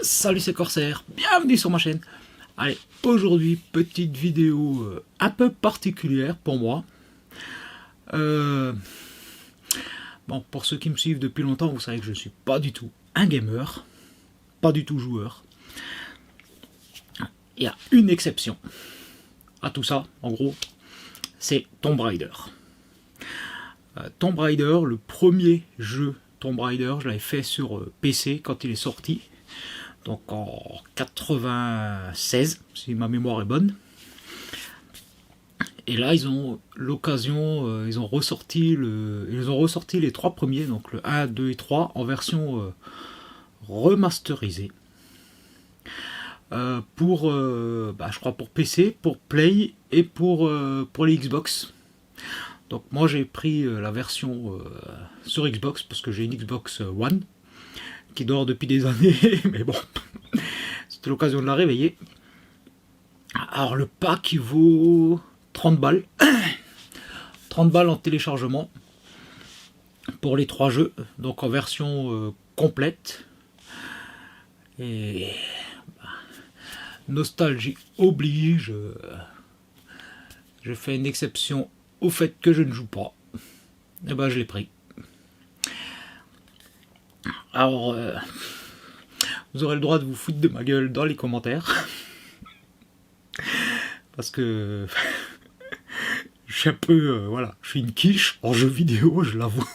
Salut, c'est Corsair, bienvenue sur ma chaîne. Allez, aujourd'hui, petite vidéo un peu particulière pour moi. Bon, pour ceux qui me suivent depuis longtemps, vous savez que je ne suis pas du tout un gamer, pas du tout joueur. Il y a une exception à tout ça, en gros, c'est Tomb Raider. Tomb Raider, le premier jeu Tomb Raider, je l'avais fait sur PC quand il est sorti. Donc en 96, si ma mémoire est bonne. Et là, ils ont l'occasion, ils ont ressorti les trois premiers, donc le 1, 2 et 3, en version remasterisée. Pour, je crois pour PC, pour Play et pour les Xbox. Donc moi j'ai pris la version sur Xbox parce que j'ai une Xbox One qui dort depuis des années, mais bon, c'était l'occasion de la réveiller. Alors le pack il vaut 30 balles. 30 balles en téléchargement pour les 3 jeux, donc en version complète. Et nostalgie oblige, je fais une exception au fait que je ne joue pas. Et ben je l'ai pris. Alors, vous aurez le droit de vous foutre de ma gueule dans les commentaires. Parce que je suis un peu, voilà, je suis une quiche en jeu vidéo, je l'avoue.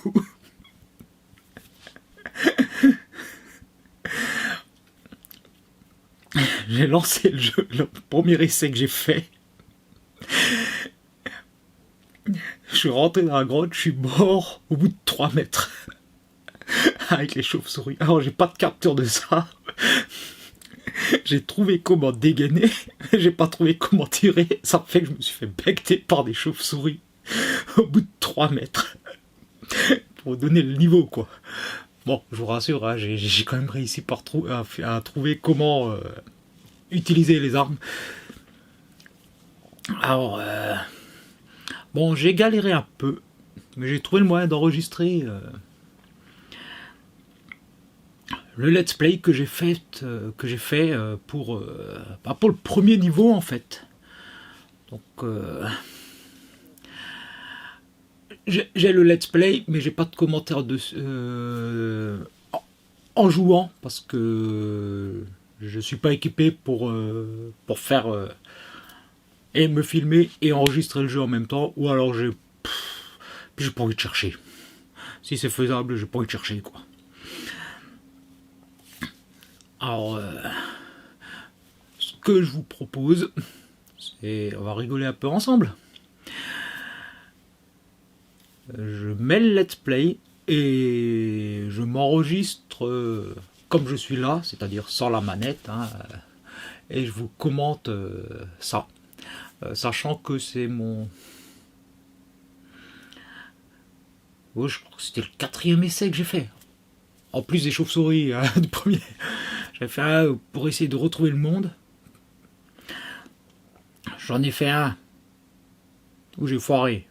J'ai lancé le jeu, le premier essai que j'ai fait. Je suis rentré dans la grotte, je suis mort au bout de 3 mètres. Avec les chauves-souris. Alors j'ai pas de capture de ça. J'ai trouvé comment dégainer, j'ai pas trouvé comment tirer. Ça fait que je me suis fait becter par des chauves-souris au bout de 3 mètres. Pour donner le niveau, quoi. Bon, je vous rassure, hein, j'ai quand même réussi à trouver comment utiliser les armes. Alors, bon, j'ai galéré un peu, mais j'ai trouvé le moyen d'enregistrer le let's play que j'ai fait, pour le premier niveau en fait. Donc j'ai le let's play, mais j'ai pas de commentaires en jouant parce que je suis pas équipé pour faire et me filmer et enregistrer le jeu en même temps, ou alors j'ai pas envie de chercher. Si c'est faisable, j'ai pas envie de chercher, quoi. Alors, ce que je vous propose, c'est, on va rigoler un peu ensemble. Je mets le let's play et je m'enregistre comme je suis là, c'est-à-dire sans la manette, hein, et je vous commente ça, sachant que c'est mon... Oh, je crois que c'était le 4e essai que j'ai fait. En plus des chauves-souris du premier. J'avais fait un pour essayer de retrouver le monde. J'en ai fait un où j'ai foiré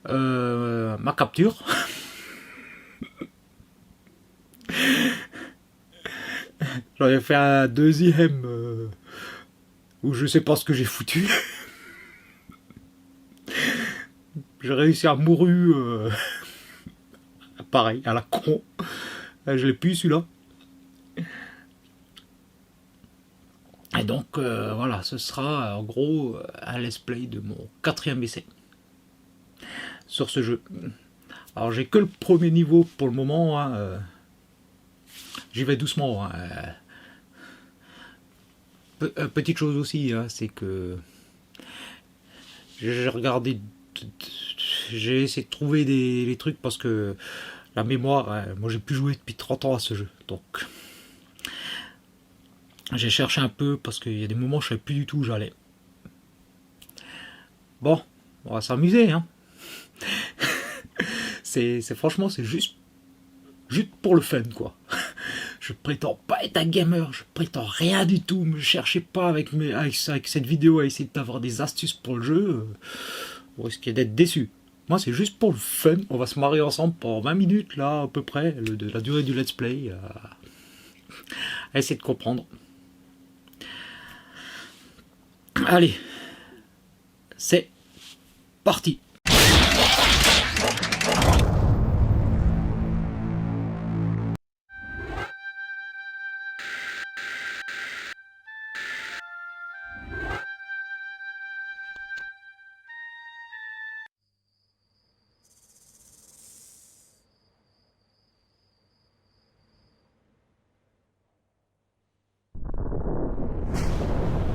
ma capture. J'en ai fait un deuxième où je sais pas ce que j'ai foutu. J'ai réussi à mourir pareil, à la con. Je l'ai plus celui-là. Et donc voilà, ce sera en gros un let's play de mon 4e essai sur ce jeu. Alors j'ai que le premier niveau pour le moment, hein, j'y vais doucement. Hein. Petite chose aussi, hein, c'est que j'ai regardé, j'ai essayé de trouver les trucs parce que la mémoire, hein, moi j'ai plus joué depuis 30 ans à ce jeu, donc j'ai cherché un peu parce qu'il y a des moments où je savais plus du tout où j'allais. Bon, on va s'amuser, hein. c'est franchement, c'est juste pour le fun, quoi. Je prétends pas être un gamer, je prétends rien du tout, me cherchez pas avec cette vidéo à essayer d'avoir des astuces pour le jeu, vous risquez d'être déçu. Moi c'est juste pour le fun, on va se marrer ensemble pendant 20 minutes là à peu près, de la durée du let's play. à essayer de comprendre. Allez, c'est parti.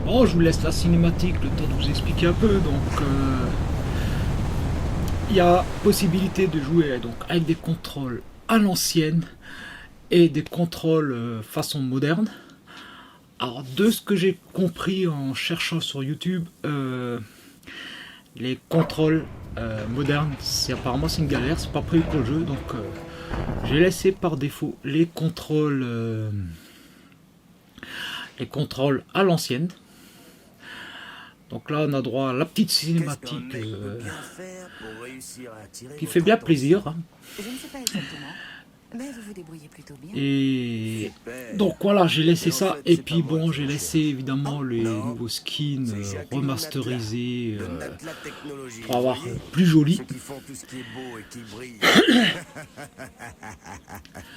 Bon, je vous laisse la cinématique, le temps de vous expliquer un peu. Donc, il y a possibilité de jouer donc, avec des contrôles à l'ancienne et des contrôles façon moderne. Alors, de ce que j'ai compris en cherchant sur YouTube, les contrôles modernes, apparemment c'est une galère, c'est pas prévu pour le jeu, donc j'ai laissé par défaut les contrôles à l'ancienne. Donc là, on a droit à la petite cinématique qui fait bien plaisir. Hein. Je ne sais pas exactement, mais vous vous débrouillez plutôt bien. Et donc voilà, j'ai laissé ça. Et puis bon, j'ai laissé évidemment les nouveaux skins remasterisés pour avoir plus joli.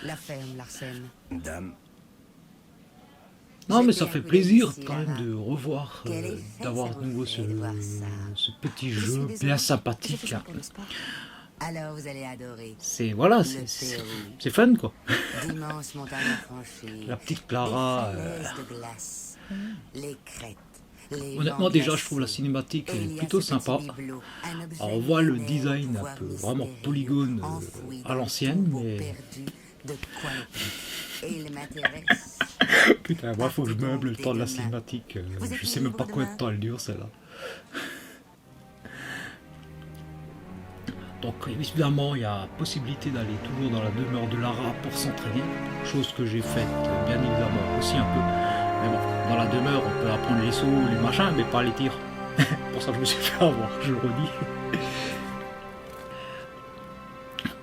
La ferme, Larsen. Dame. Non mais ça fait plaisir quand même de revoir, d'avoir de nouveau ce petit jeu bien sympathique là. Alors vous allez adorer. C'est voilà, c'est fun quoi. D'immenses montagnes à franchir. La petite Clara. De glace, les crêtes. Honnêtement déjà je trouve la cinématique est plutôt sympa. Alors on voit le design un peu vraiment polygone à l'ancienne mais... Putain, moi faut que je meuble le temps de la cinématique. Je sais même pas combien de temps elle dure celle-là. Donc évidemment il y a possibilité d'aller toujours dans la demeure de Lara pour s'entraîner. Chose que j'ai faite bien évidemment aussi un peu. Mais bon, dans la demeure on peut apprendre les sauts, les machins, mais pas les tirs. Pour ça je me suis fait avoir, je le redis.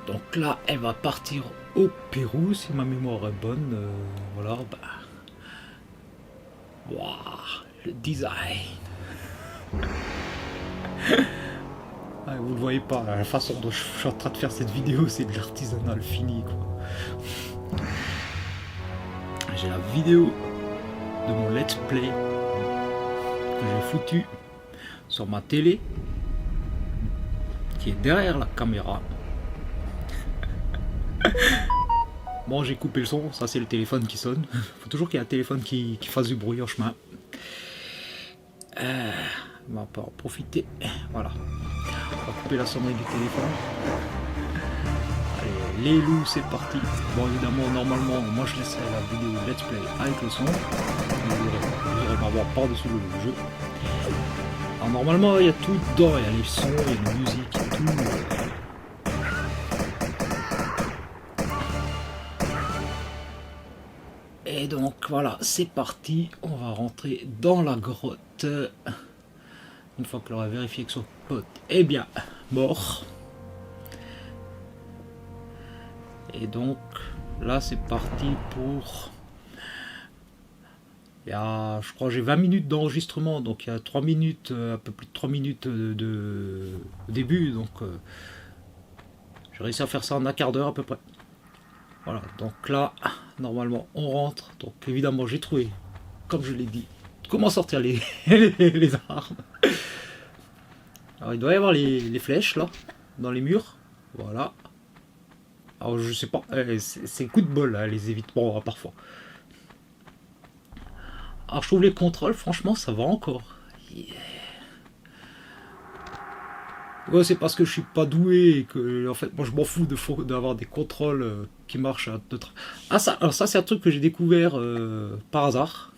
Donc là elle va partir au Pérou si ma mémoire est bonne. Voilà, bah. Waouh, le design. Ah, vous le voyez pas, la façon dont je suis en train de faire cette vidéo, c'est de l'artisanal fini quoi. J'ai la vidéo de mon let's play que j'ai foutu sur ma télé qui est derrière la caméra. Bon, j'ai coupé le son, ça c'est le téléphone qui sonne. Faut toujours qu'il y ait un téléphone qui fasse du bruit en chemin. On va pas en profiter. Voilà. On va couper la sonnerie du téléphone. Allez, les loups, c'est parti. Bon, évidemment, normalement, moi je laisserai la vidéo let's play avec le son. Vous aurez m'avoir par-dessus le jeu. Alors, normalement, il y a tout dedans. Il y a les sons, il y a la musique, et tout. Et donc voilà, c'est parti, on va rentrer dans la grotte. Une fois que l'on a vérifié que son pote est bien mort. Et donc là c'est parti pour... Il y a, je crois j'ai 20 minutes d'enregistrement, donc il y a 3 minutes, un peu plus de 3 minutes de début, donc j'ai réussi à faire ça en un quart d'heure à peu près. Voilà, donc là, normalement, on rentre. Donc évidemment, j'ai trouvé, comme je l'ai dit, comment sortir les armes. Alors il doit y avoir les flèches, là, dans les murs. Voilà. Alors je sais pas, c'est coup de bol, là, les évitements, parfois. Alors je trouve les contrôles, franchement, ça va encore. Yeah. Ouais, c'est parce que je suis pas doué et que en fait moi je m'en fous d'avoir des contrôles qui marchent à d'autres. Ah ça, alors ça c'est un truc que j'ai découvert par hasard.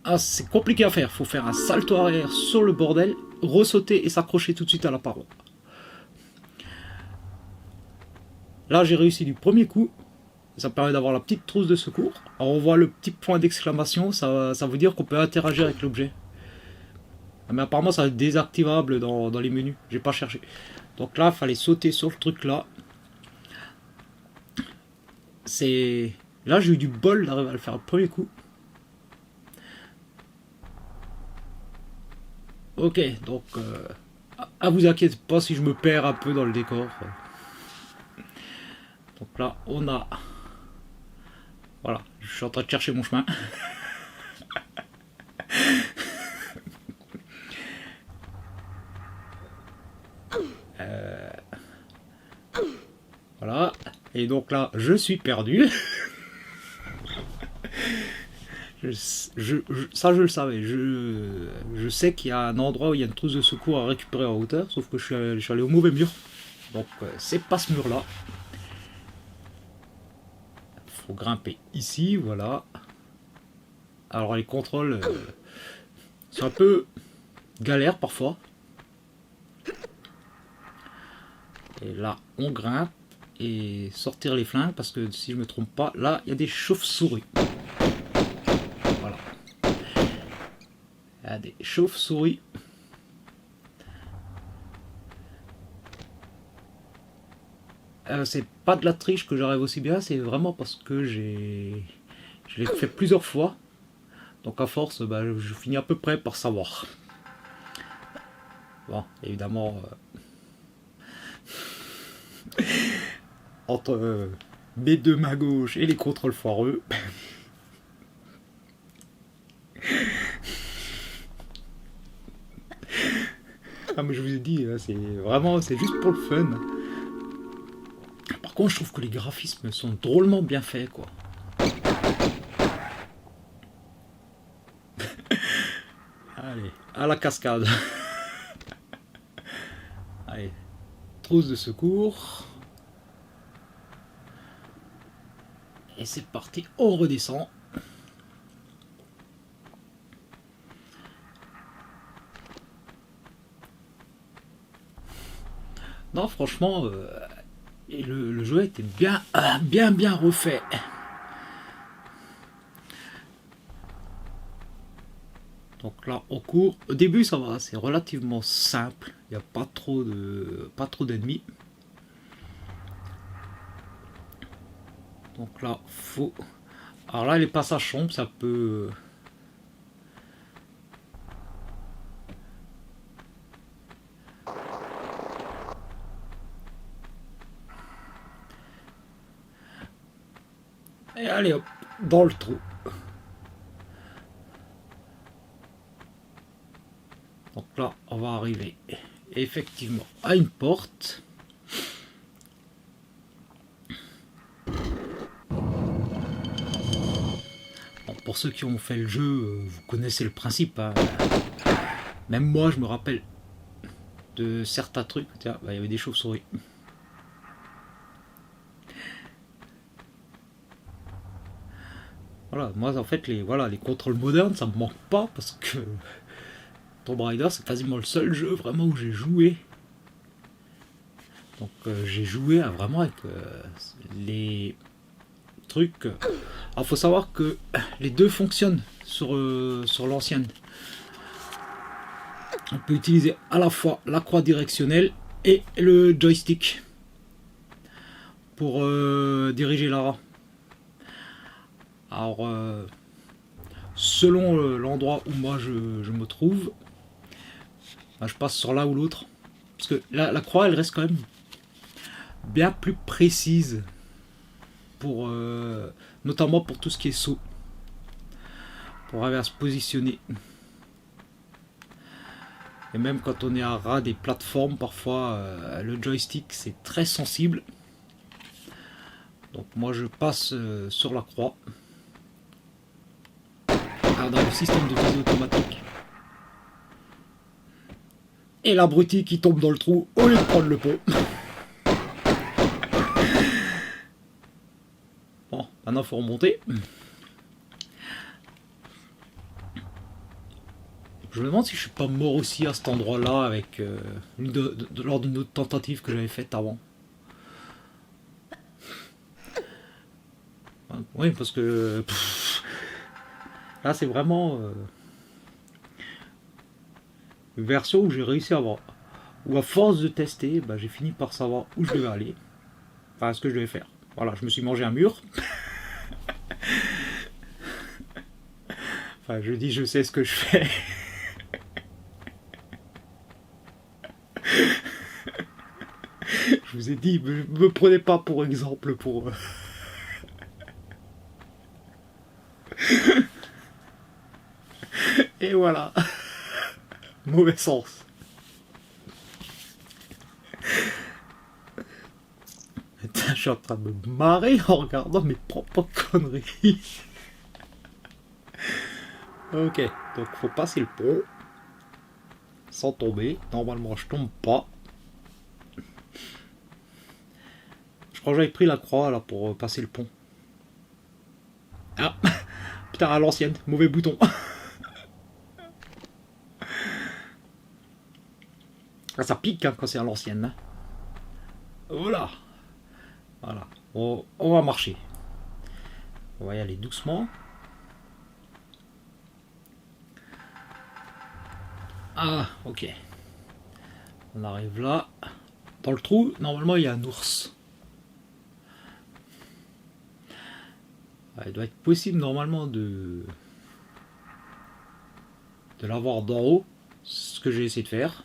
Ah c'est compliqué à faire, faut faire un salto arrière sur le bordel, ressauter et s'accrocher tout de suite à la paroi. Là j'ai réussi du premier coup, ça permet d'avoir la petite trousse de secours. Alors on voit le petit point d'exclamation, ça veut dire qu'on peut interagir avec l'objet. Mais apparemment ça va être désactivable dans les menus, j'ai pas cherché. Donc là il fallait sauter sur le truc là. C'est Là, j'ai eu du bol d'arriver à le faire le premier coup. Ok, donc à vous inquiétez pas si je me perds un peu dans le décor. Donc là, on a... Voilà, je suis en train de chercher mon chemin. Voilà, et donc là, je suis perdu. Ça, je le savais. Je sais qu'il y a un endroit où il y a une trousse de secours à récupérer en hauteur, sauf que je suis allé au mauvais mur. Donc, c'est pas ce mur-là. Faut grimper ici, voilà. Alors, les contrôles sont un peu galères parfois. Et là, on grimpe et sortir les flingues parce que si je me trompe pas, là, il y a des chauves-souris. Voilà. Il y a des chauves-souris. C'est pas de la triche que j'arrive aussi bien, c'est vraiment parce que je l'ai fait plusieurs fois. Donc à force, bah, je finis à peu près par savoir. Bon, évidemment, entre mes deux mains gauche et les contrôles foireux. Ah, mais je vous ai dit, c'est vraiment, c'est juste pour le fun. Par contre, je trouve que les graphismes sont drôlement bien faits, quoi. Allez, à la cascade. Allez, trousse de secours. Et c'est parti, on redescend. Non, franchement, et le jeu était bien refait. Donc là, on court. Au début, ça va, c'est relativement simple. Il n'y a pas trop d'ennemis. Donc là, faut. Alors là, les passages sombres, ça peut. Et allez hop, dans le trou. Donc là, on va arriver effectivement à une porte. Bon, pour ceux qui ont fait le jeu, vous connaissez le principe. Hein. Même moi, je me rappelle de certains trucs. Tiens, bah, il y avait des chauves-souris. Voilà, moi en fait les contrôles modernes ça me manque pas parce que Tomb Raider c'est quasiment le seul jeu vraiment où j'ai joué. Donc j'ai joué vraiment avec les trucs. Alors faut savoir que les deux fonctionnent sur l'ancienne. On peut utiliser à la fois la croix directionnelle et le joystick pour diriger Lara. Alors, selon l'endroit où moi je me trouve, bah, je passe sur l'un ou l'autre. Parce que la croix, elle reste quand même bien plus précise, pour, notamment pour tout ce qui est saut. Pour arriver à se positionner. Et même quand on est à ras des plateformes, parfois, le joystick, c'est très sensible. Donc moi, je passe sur la croix. Dans le système de visée automatique. Et l'abruti qui tombe dans le trou au lieu de prendre le pot. Bon, maintenant il faut remonter. Je me demande si je suis pas mort aussi à cet endroit-là avec lors d'une autre tentative que j'avais faite avant. Oui, parce que là c'est vraiment une version où j'ai réussi à avoir, où à force de tester, bah, j'ai fini par savoir où je devais aller, enfin ce que je devais faire. Voilà, je me suis mangé un mur. Enfin, je dis je sais ce que je fais. Je vous ai dit, me prenez pas pour exemple pour... Et voilà. Mauvais sens. Putain, je suis en train de me marrer en regardant mes propres conneries. Ok, donc faut passer le pont sans tomber. Normalement, je tombe pas. Je crois que j'avais pris la croix là pour passer le pont. Ah, putain, à l'ancienne, mauvais bouton. Ah, ça pique hein, quand c'est à l'ancienne. Hein. Voilà. Voilà. On va marcher. On va y aller doucement. Ah, ok. On arrive là. Dans le trou, normalement, il y a un ours. Il doit être possible, normalement, de l'avoir d'en haut. C'est ce que j'ai essayé de faire.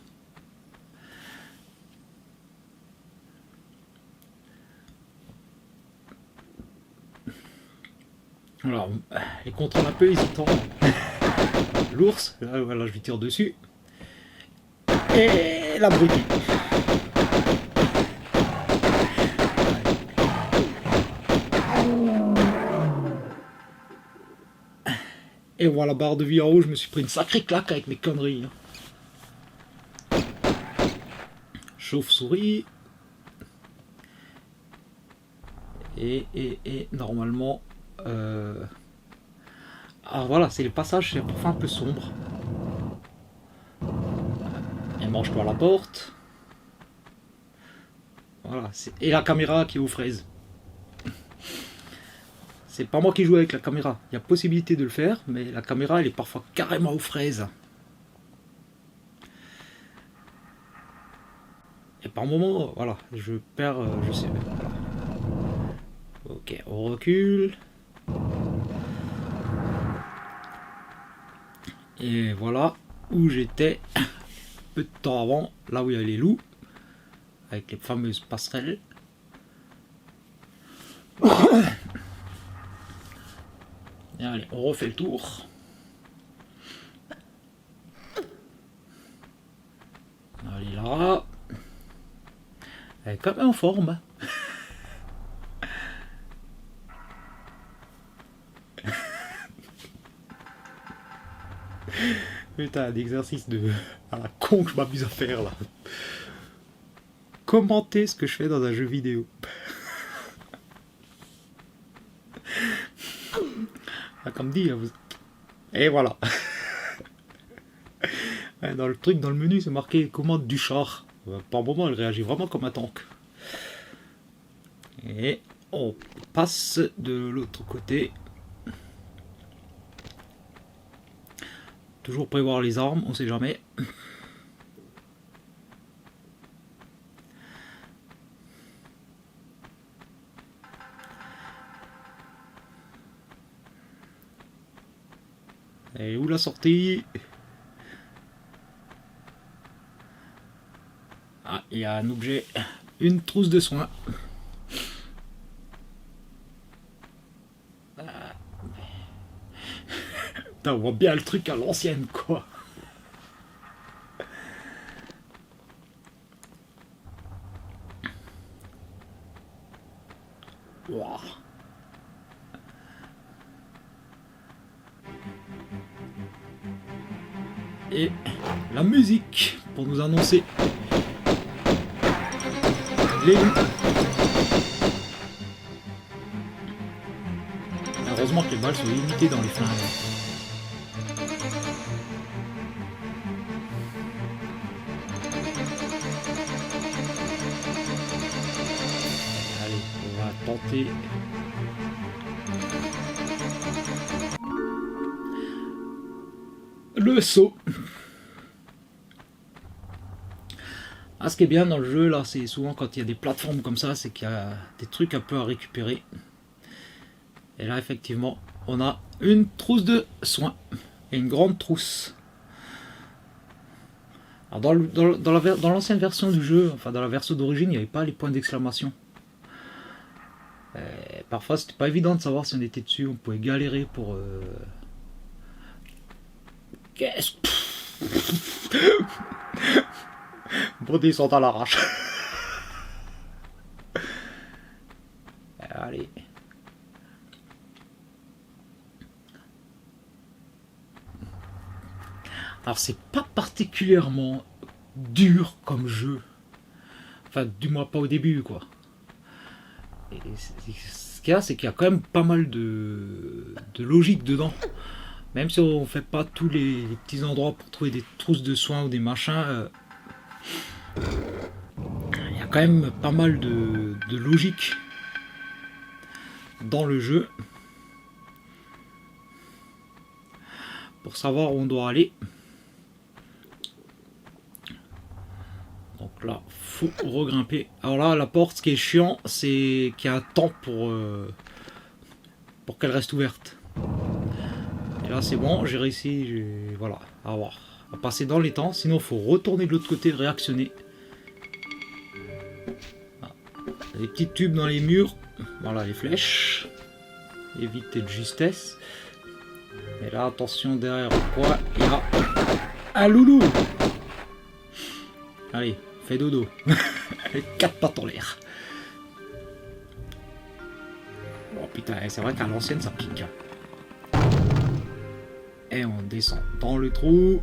Alors, les contrôles un peu hésitants. L'ours, là, voilà, je lui tire dessus. Et l'abruti. Et voilà, barre de vie en haut, je me suis pris une sacrée claque avec mes conneries. Chauve-souris. Et normalement... Ah voilà, c'est les passages, c'est parfois un peu sombre. Et mange-toi la porte. Voilà, et la caméra qui est aux fraises. C'est pas moi qui joue avec la caméra. Il y a possibilité de le faire, mais la caméra elle est parfois carrément aux fraises. Et par moment, voilà, je perds, je sais. Voilà. Ok, on recule. Et voilà où j'étais peu de temps avant, là où il y avait les loups, avec les fameuses passerelles. Et allez, on refait le tour. Allez là. Elle est quand même en forme. Putain, un exercice de à la con que je m'amuse à faire là. Commenter ce que je fais dans un jeu vidéo. Ah, comme dit, vous... Et voilà. Dans le truc, dans le menu, c'est marqué commande du char. Par moment, elle réagit vraiment comme un tank. Et on passe de l'autre côté. Toujours prévoir les armes, on sait jamais. Et où la sortie? Ah, il y a un objet, une trousse de soins. Putain, on voit bien le truc à l'ancienne, quoi. Wow. Et la musique pour nous annoncer les loups. Heureusement que les balles sont limitées dans les flingues. Allez, on va tenter. Le saut. Ah, ce qui est bien dans le jeu là, c'est souvent quand il y a des plateformes comme ça, c'est qu'il y a des trucs un peu à récupérer. Et là, effectivement, on a une trousse de soins. Et une grande trousse. Alors dans l'ancienne version du jeu, enfin dans la version d'origine, il n'y avait pas les points d'exclamation. Parfois, c'était pas évident de savoir si on était dessus. On pouvait galérer pour... Qu'est-ce pour descendre à l'arrache. Allez. Alors c'est pas particulièrement dur comme jeu. Enfin, du moins pas au début, quoi. Et ce qu'il y a, c'est qu'il y a quand même pas mal de logique dedans. Même si on fait pas tous les petits endroits pour trouver des trousses de soins ou des machins, il y a quand même pas mal de logique dans le jeu pour savoir où on doit aller. Donc là, faut regrimper. Alors là, la porte, ce qui est chiant, c'est qu'il y a un temps pour qu'elle reste ouverte. Et là, c'est bon, j'ai réussi, voilà, à passer dans les temps. Sinon, il faut retourner de l'autre côté, réactionner. Voilà. Les petits tubes dans les murs. Voilà, les flèches. Éviter de justesse. Et là, attention, derrière quoi, il y a un loulou. Allez, fais dodo. Avec 4 pattes en l'air. Oh putain, c'est vrai qu'à l'ancienne, ça pique. Et on descend dans le trou.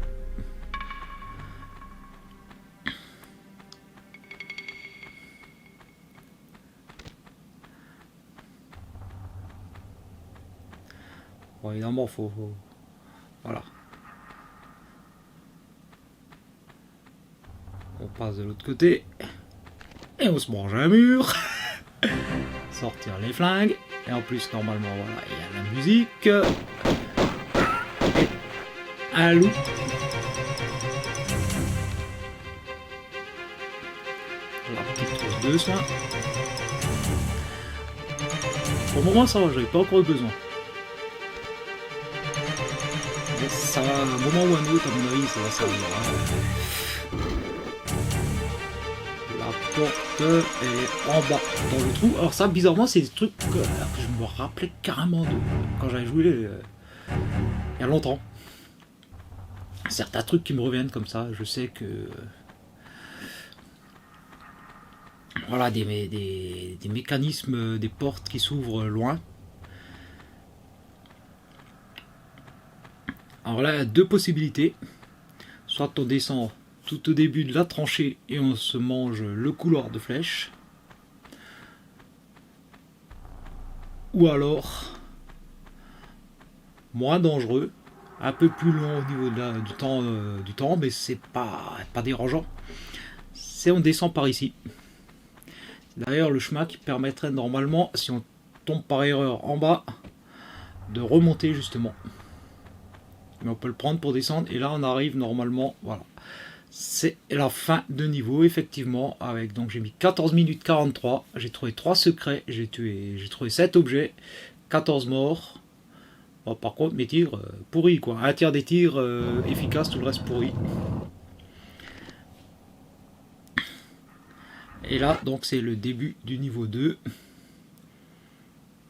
Bon, évidemment, faut... Voilà. On passe de l'autre côté. Et on se mange un mur. Sortir les flingues. Et en plus, normalement, voilà, il y a la musique. Et un loup. La petite trousse de soins. Pour le moment, ça va, j'avais pas encore eu besoin. Mais ça va, un moment ou un autre, à mon avis, ça va servir. La porte est en bas dans le trou. Alors ça, bizarrement, c'est des trucs que je me rappelais carrément de quand j'avais joué il y a longtemps. Certains trucs qui me reviennent comme ça. Je sais que voilà, des mécanismes, des portes qui s'ouvrent loin. Alors là, il y a deux possibilités. Soit on descend tout au début de la tranchée et on se mange le couloir de flèches. Ou alors, moins dangereux, un peu plus long au niveau du temps, mais c'est pas dérangeant. C'est on descend par ici. D'ailleurs, le chemin qui permettrait normalement, si on tombe par erreur en bas, de remonter justement. Mais on peut le prendre pour descendre et là on arrive normalement, voilà. C'est la fin de niveau effectivement, avec donc j'ai mis 14 minutes 43, j'ai trouvé 3 secrets, j'ai trouvé 7 objets, 14 morts. Bon, par contre mes tirs pourris quoi, un tiers des tirs efficaces, tout le reste pourri. Et là donc c'est le début du niveau 2.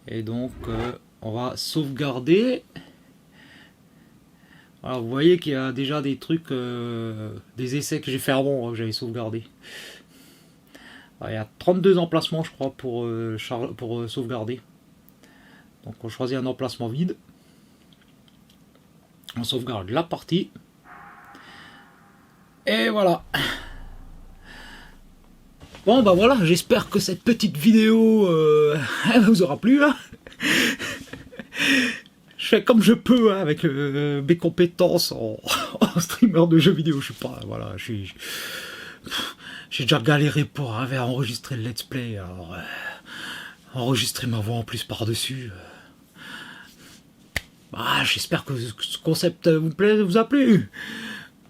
Et donc on va sauvegarder. Alors vous voyez qu'il y a déjà des trucs, des essais que j'ai fait avant, que j'avais sauvegardé. Alors, il y a 32 emplacements je crois pour sauvegarder. Donc on choisit un emplacement vide. On sauvegarde la partie. Et voilà. Bon bah voilà, j'espère que cette petite vidéo vous aura plu. Hein. Je fais comme je peux hein, avec mes compétences en streamer de jeux vidéo. Je sais pas, voilà, j'ai déjà galéré pour enregistrer le let's play. Alors, enregistrer ma voix en plus par-dessus. Bah, j'espère que ce concept vous a plu.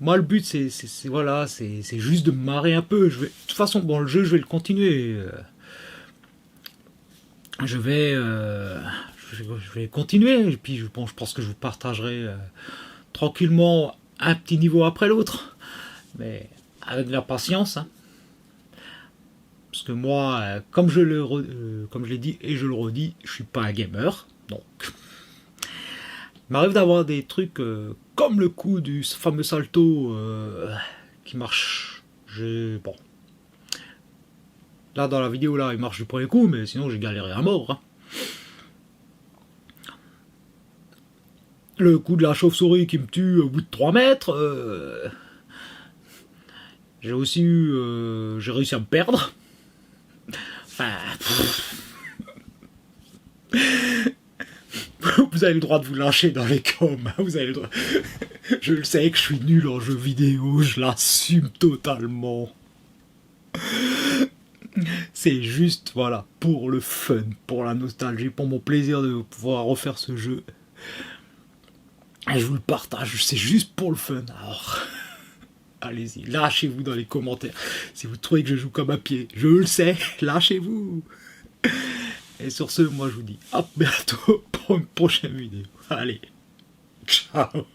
Moi, le but, c'est voilà, c'est juste de me marrer un peu. De toute façon, bon, le jeu, je vais le continuer. Je vais je vais continuer. Et puis bon, je pense que je vous partagerai tranquillement un petit niveau après l'autre. Mais avec de la patience. Hein. Parce que moi, comme je l'ai dit et je le redis, je suis pas un gamer. Donc, il m'arrive d'avoir des trucs comme le coup du fameux salto qui marche. Bon. Là, dans la vidéo, là, il marche du premier coup, mais sinon, j'ai galéré à mort. Hein. Le coup de la chauve-souris qui me tue au bout de 3 mètres. J'ai aussi j'ai réussi à me perdre. Enfin. Vous avez le droit de vous lâcher dans les coms. Hein, vous avez le droit. Je le sais que je suis nul en jeux vidéo, je l'assume totalement. C'est juste, voilà, pour le fun, pour la nostalgie, pour mon plaisir de pouvoir refaire ce jeu. Et je vous le partage, c'est juste pour le fun. Alors, allez-y, lâchez-vous dans les commentaires. Si vous trouvez que je joue comme un pied, je le sais, lâchez-vous. Et sur ce, moi je vous dis à bientôt pour une prochaine vidéo. Allez, ciao.